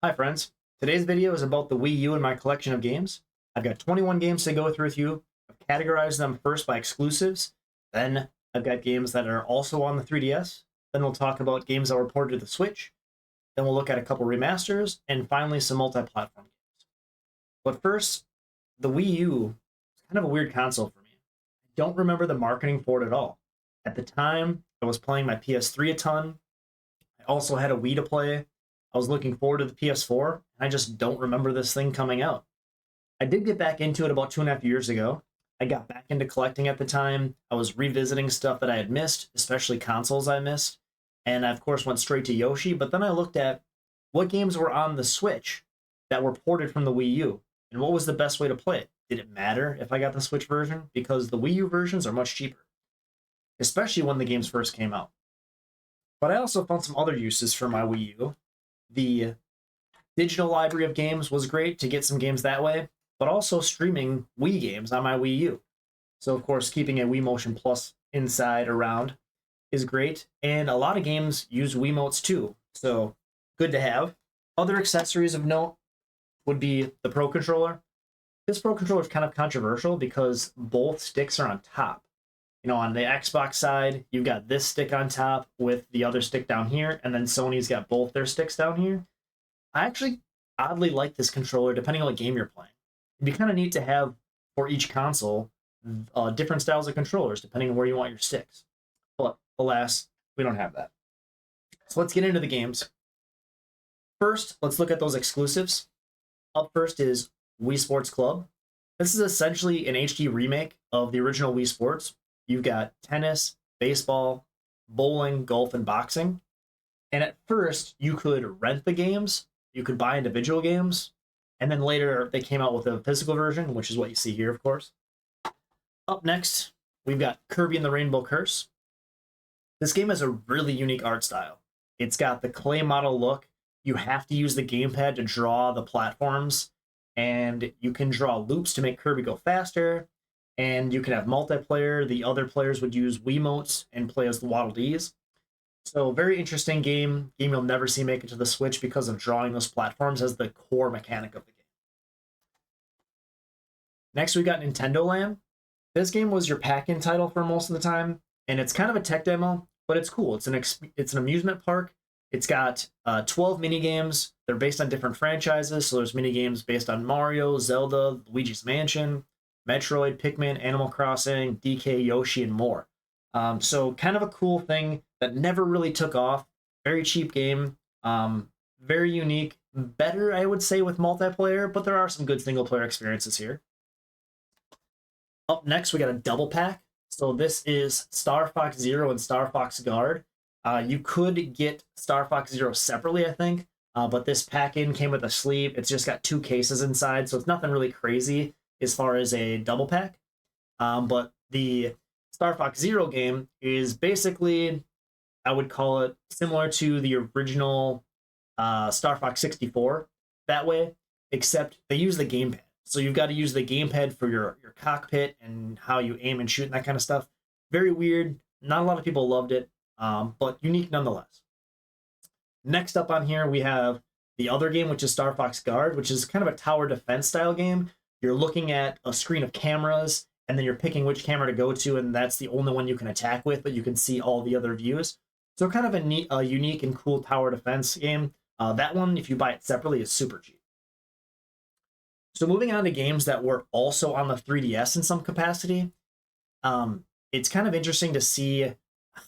Hi friends, today's video is about the Wii U and my collection of games. I've got 21 games to go through with you. I've categorized them first by exclusives, then I've got games that are also on the 3DS, then we'll talk about games that were ported to the Switch, then we'll look at a couple remasters, and finally some multi-platform games. But first, the Wii U is kind of a weird console for me. I don't remember the marketing for it at all. At the time, I was playing my PS3 a ton. I also had a Wii to play. I was looking forward to the PS4, and I just don't remember this thing coming out. I did get back into it about 2.5 years ago. I got back into collecting at the time. I was revisiting stuff that I had missed, especially consoles I missed. And I, of course, went straight to Yoshi, but then I looked at what games were on the Switch that were ported from the Wii U, and what was the best way to play it. Did it matter if I got the Switch version? Because the Wii U versions are much cheaper, especially when the games first came out. But I also found some other uses for my Wii U. The digital library of games was great to get some games that way, but also streaming Wii games on my Wii U. So, of course, keeping a Wii Motion Plus inside around is great, and a lot of games use Wiimotes too, so good to have. Other accessories of note would be the Pro Controller. This Pro Controller is kind of controversial because both sticks are on top. You know, on the Xbox side, you've got this stick on top with the other stick down here, and then Sony's got both their sticks down here. I actually oddly like this controller depending on what game you're playing. It'd be kind of neat to have for each console different styles of controllers depending on where you want your sticks. But alas, we don't have that. So let's get into the games. First, let's look at those exclusives. Up first is Wii Sports Club. This is essentially an HD remake of the original Wii Sports. You've got tennis, baseball, bowling, golf, and boxing. And at first, you could rent the games, you could buy individual games, and then later they came out with a physical version, which is what you see here, of course. Up next, we've got Kirby and the Rainbow Curse. This game has a really unique art style. It's got the clay model look. You have to use the gamepad to draw the platforms, and you can draw loops to make Kirby go faster. And you can have multiplayer. The other players would use Wiimotes and play as the Waddle Dees. So very interesting game. Game you'll never see make it to the Switch because of drawing those platforms as the core mechanic of the game. Next, we got Nintendo Land. This game was your pack-in title for most of the time, and it's kind of a tech demo, but it's cool. It's an amusement park. It's got 12 mini games. They're based on different franchises, so there's mini games based on Mario, Zelda, Luigi's Mansion, Metroid, Pikmin, Animal Crossing, DK, Yoshi, and more. So kind of a cool thing that never really took off. Very cheap game. Very unique. Better, I would say, with multiplayer, but there are some good single-player experiences here. Up next, we got a double pack. So this is Star Fox Zero and Star Fox Guard. You could get Star Fox Zero separately, I think, but this pack-in came with a sleeve. It's just got 2 cases inside, so it's nothing really crazy as far as a double pack. But the Star Fox Zero game is basically, I would call it similar to the original Star Fox 64 that way, except they use the gamepad. So you've got to use the gamepad for your cockpit and how you aim and shoot and that kind of stuff. Very weird. Not a lot of people loved it, but unique nonetheless. Next up on here, we have the other game, which is Star Fox Guard, which is kind of a tower defense style game. You're looking at a screen of cameras, and then you're picking which camera to go to, and that's the only one you can attack with, but you can see all the other views. So kind of a unique and cool tower defense game. That one, if you buy it separately, is super cheap. So moving on to games that were also on the 3DS in some capacity, it's kind of interesting to see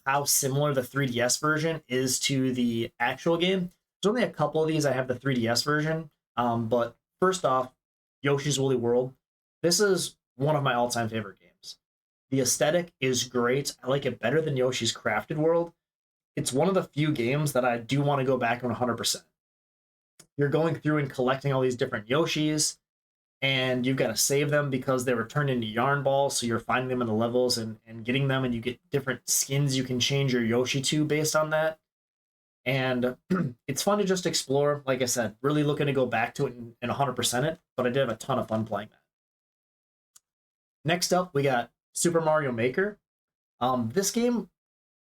how similar the 3DS version is to the actual game. There's only a couple of these I have the 3DS version, but first off, Yoshi's Woolly World. This is one of my all-time favorite games. The aesthetic is great. I like it better than Yoshi's Crafted World. It's one of the few games that I do want to go back on 100%. You're going through and collecting all these different Yoshis, and you've got to save them because they were turned into yarn balls, so you're finding them in the levels and getting them, and you get different skins you can change your Yoshi to based on that. And it's fun to just explore. Like I said, really looking to go back to it and 100% it, but I did have a ton of fun playing that. Next up, we got Super Mario Maker. This game,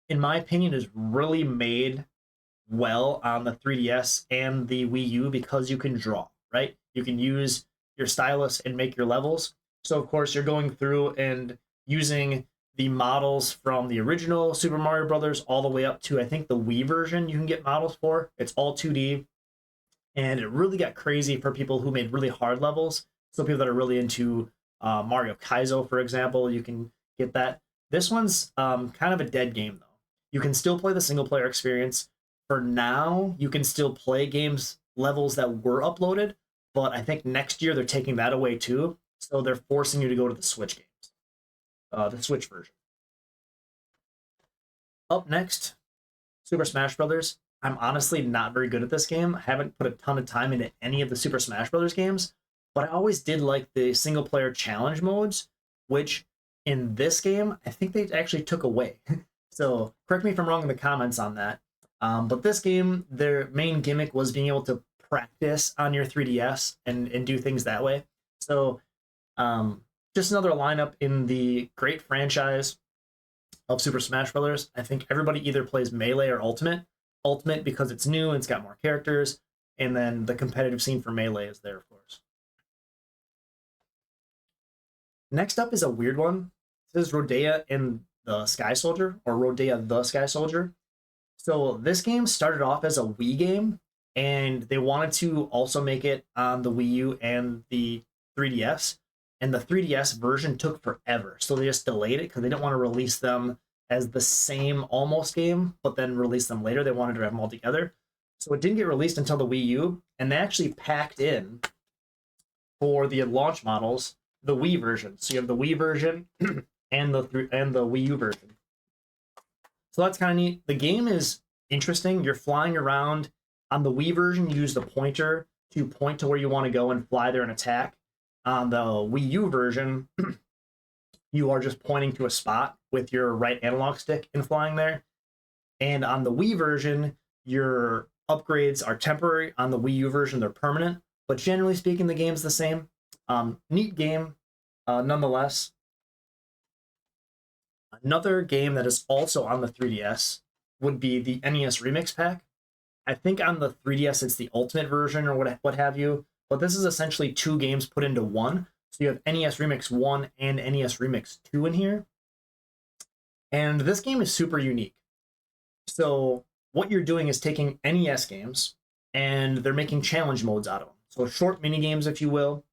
in my opinion, is really made well on the 3DS and the Wii U because you can draw, right? You can use your stylus and make your levels. So of course you're going through and using the models from the original Super Mario Brothers all the way up to I think the Wii version you can get models for. It's all 2D, and it really got crazy for people who made really hard levels. So people that are really into Mario Kaizo, for example, you can get that. This one's kind of a dead game though. You can still play the single player experience. For now, you can still play games levels that were uploaded, but I think next year they're taking that away too. So they're forcing you to go to the Switch games, the Switch version. Up next, Super Smash Brothers. I'm honestly not very good at this game. I haven't put a ton of time into any of the Super Smash Brothers games, but I always did like the single player challenge modes, which in this game, I think they actually took away. So correct me if I'm wrong in the comments on that. But this game, their main gimmick was being able to practice on your 3DS and do things that way. So just another lineup in the great franchise of Super Smash Brothers. I think everybody either plays Melee or Ultimate. Ultimate because it's new and it's got more characters, and then the competitive scene for Melee is there, of course. Next up is a weird one. This is Rodea and the Sky Soldier, or Rodea the Sky Soldier. So this game started off as a Wii game, and they wanted to also make it on the Wii U and the 3DS. And the 3DS version took forever, so they just delayed it because they didn't want to release them as the same almost game, but then release them later. They wanted to have them all together. So it didn't get released until the Wii U, and they actually packed in for the launch models the Wii version. So you have the Wii version and the Wii U version. So that's kind of neat. The game is interesting. You're flying around. On the Wii version, you use the pointer to point to where you want to go and fly there and attack. On the Wii U version, you are just pointing to a spot with your right analog stick and flying there. And on the Wii version, your upgrades are temporary. On the Wii U version, they're permanent. But generally speaking, the game's the same. Neat game, nonetheless. Another game that is also on the 3DS would be the NES Remix Pack. I think on the 3DS it's the Ultimate version or what have you. But this is essentially two games put into one. So you have NES Remix 1 and NES Remix 2 in here. And this game is super unique. So what you're doing is taking NES games and they're making challenge modes out of them. So short mini games, if you will.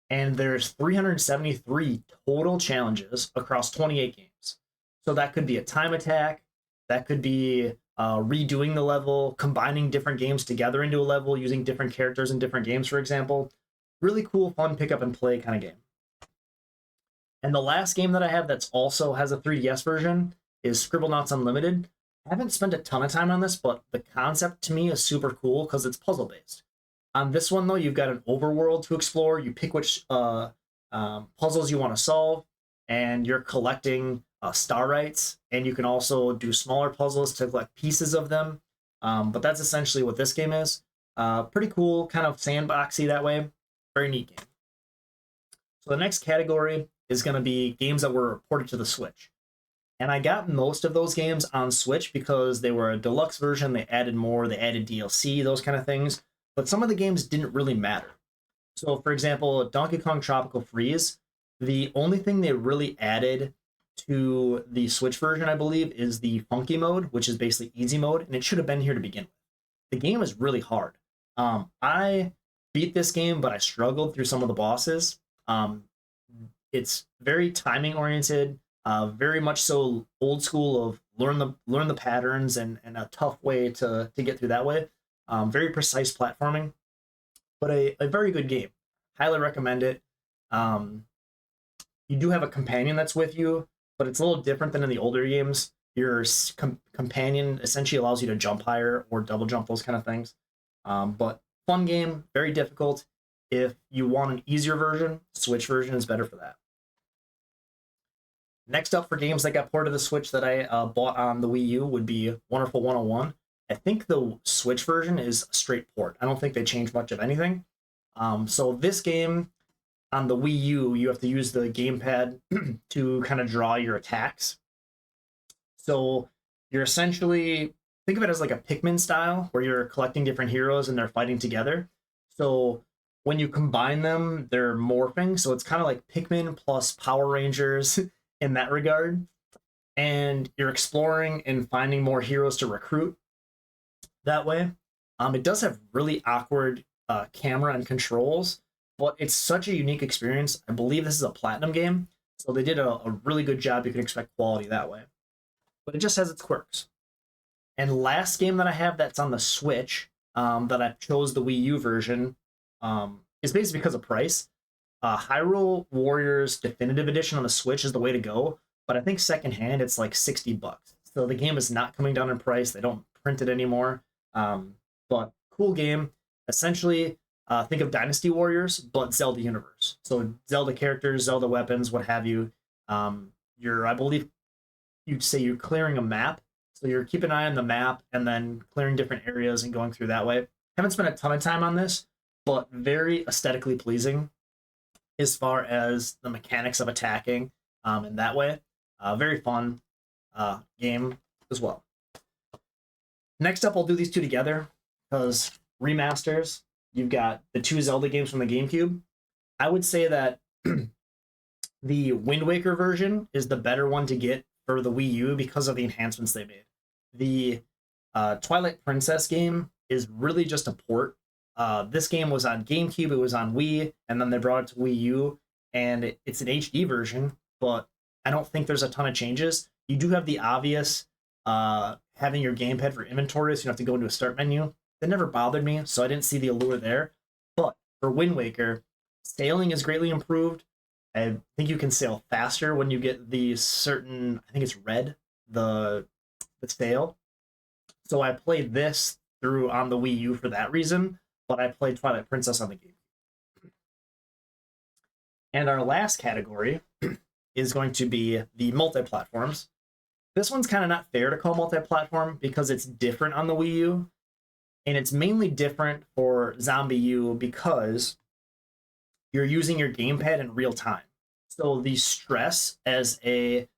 And there's 373 total challenges across 28 games. So that could be a time attack. That could be redoing the level, combining different games together into a level, using different characters in different games, for example. Really cool, fun pick up and play kind of game. And the last game that I have that's also has a 3DS version is Scribblenauts Unlimited. I haven't spent a ton of time on this, but the concept to me is super cool because it's puzzle based. On this one, though, you've got an overworld to explore. You pick which puzzles you want to solve, and you're collecting star rights. And you can also do smaller puzzles to collect pieces of them. But that's essentially what this game is. Pretty cool, kind of sandboxy that way. Very neat game. So the next category is going to be games that were ported to the Switch. And I got most of those games on Switch because they were a deluxe version. They added more. They added DLC, those kind of things. But some of the games didn't really matter. So, for example, Donkey Kong Tropical Freeze, the only thing they really added to the Switch version, I believe, is the funky mode, which is basically easy mode, and it should have been here to begin with. The game is really hard. I beat this game, but I struggled through some of the bosses. It's very timing oriented, very much so old school of learn the patterns and a tough way to get through that way. Very precise platforming, but a very good game. Highly recommend it. You do have a companion that's with you, but it's a little different than in the older games. Your companion essentially allows you to jump higher or double jump, those kind of things. But fun game, very difficult. If you want an easier version, Switch version is better for that. Next up for games that got ported to the Switch that I bought on the Wii U would be Wonderful 101. I think the Switch version is a straight port. I don't think they changed much of anything. So this game on the Wii U, you have to use the gamepad to kind of draw your attacks. So you're essentially think of it as like a Pikmin style where you're collecting different heroes and they're fighting together. So when you combine them, they're morphing. So it's kind of like Pikmin plus Power Rangers in that regard. And you're exploring and finding more heroes to recruit that way. It does have really awkward camera and controls, but it's such a unique experience. I believe this is a platinum game, so they did a really good job. You can expect quality that way, but it just has its quirks. And last game that I have that's on the Switch, that I chose the Wii U version, is basically because of price. Hyrule Warriors Definitive Edition on the Switch is the way to go, but I think secondhand it's like $60. So the game is not coming down in price. They don't print it anymore. But cool game. Essentially, think of Dynasty Warriors, but Zelda universe. So Zelda characters, Zelda weapons, what have you. I believe you'd say you're clearing a map. So you're keeping an eye on the map and then clearing different areas and going through that way. Haven't spent a ton of time on this, but very aesthetically pleasing as far as the mechanics of attacking in that way. Very fun game as well. Next up, I'll do these two together because remasters. You've got the two Zelda games from the GameCube. I would say that the Wind Waker version is the better one to get for the Wii U because of the enhancements they made. The Twilight Princess game is really just a port. This game was on GameCube, it was on Wii, and then they brought it to Wii U, and it's an HD version, but I don't think there's a ton of changes. You do have the obvious having your gamepad for inventory, so you don't have to go into a start menu. That never bothered me, so I didn't see the allure there. But for Wind Waker, sailing is greatly improved. I think you can sail faster when you get the certain, I think it's red, the sail. So I played this through on the Wii U for that reason, but I played Twilight Princess on the game. And our last category is going to be the multi-platforms. This one's kind of not fair to call multi-platform because it's different on the Wii U. And it's mainly different for Zombie U because you're using your gamepad in real time. So the stress as a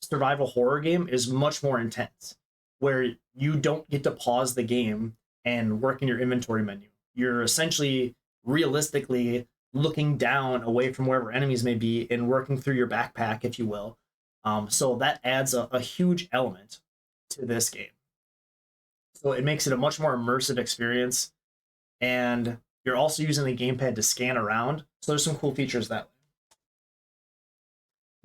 survival horror game is much more intense, where you don't get to pause the game and work in your inventory menu. You're essentially realistically looking down away from wherever enemies may be and working through your backpack, if you will. So that adds a huge element to this game. So it makes it a much more immersive experience. And you're also using the gamepad to scan around. So there's some cool features that way.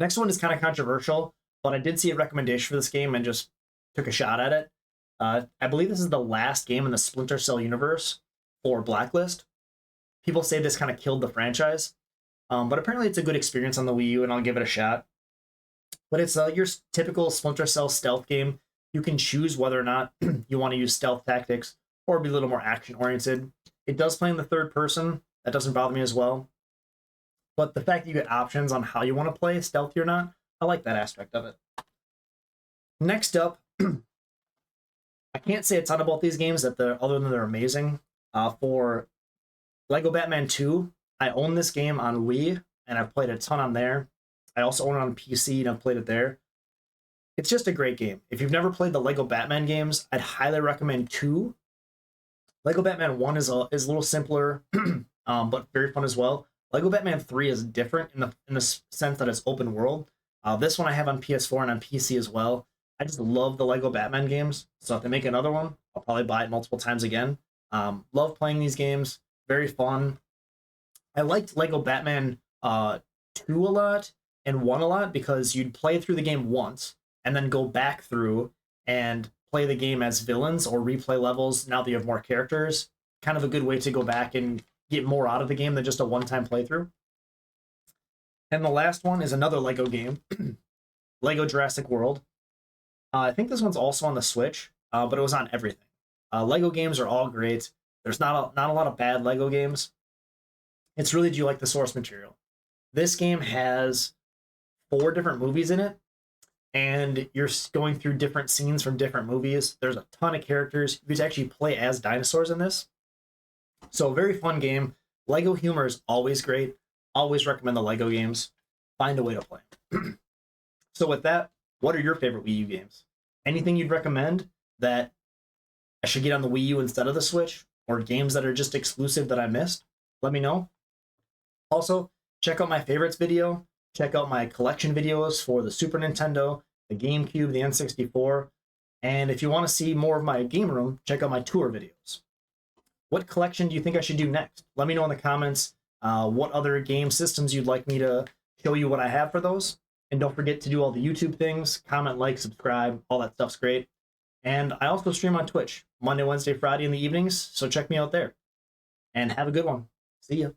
Next one is kind of controversial, but I did see a recommendation for this game and just took a shot at it. I believe this is the last game in the Splinter Cell universe for Blacklist. People say this kind of killed the franchise, but apparently it's a good experience on the Wii U, and I'll give it a shot. But it's your typical Splinter Cell stealth game. You can choose whether or not you want to use stealth tactics or be a little more action-oriented. It does play in the third person. That doesn't bother me as well. But the fact that you get options on how you want to play, stealthy or not, I like that aspect of it. Next up, I can't say a ton about these games other than they're amazing. For Lego Batman 2, I own this game on Wii, and I've played a ton on there. I also own it on PC, and I've played it there. It's just a great game. If you've never played the Lego Batman games, I'd highly recommend 2. Lego Batman 1 is a little simpler, but very fun as well. Lego Batman 3 is different in the sense that it's open world. This one I have on PS4 and on PC as well. I just love the Lego Batman games, so if they make another one, I'll probably buy it multiple times again. Love playing these games. Very fun. I liked Lego Batman 2 a lot and 1 a lot because you'd play through the game once and then go back through and play the game as villains or replay levels now that you have more characters. Kind of a good way to go back and get more out of the game than just a one-time playthrough. And the last one is another Lego game, Lego Jurassic World. I think this one's also on the Switch, but it was on everything. Lego games are all great. There's not a lot of bad Lego games. It's really, do you like the source material? This game has 4 different movies in it, and you're going through different scenes from different movies. There's a ton of characters. You can actually play as dinosaurs in this. So very fun game. Lego humor is always great. Always recommend the Lego games. Find a way to play. So with that, what are your favorite Wii U games? Anything you'd recommend? that I should get on the Wii U instead of the Switch, or games that are just exclusive that I missed, let me know. Also, check out my favorites video. Check out my collection videos for the Super Nintendo, the GameCube, the N64. And if you want to see more of my game room, check out my tour videos. What collection do you think I should do next? Let me know in the comments what other game systems you'd like me to show you what I have for those. And don't forget to do all the YouTube things, comment, like, subscribe, all that stuff's great. And I also stream on Twitch Monday, Wednesday, Friday in the evenings, so check me out there. And have a good one. See ya.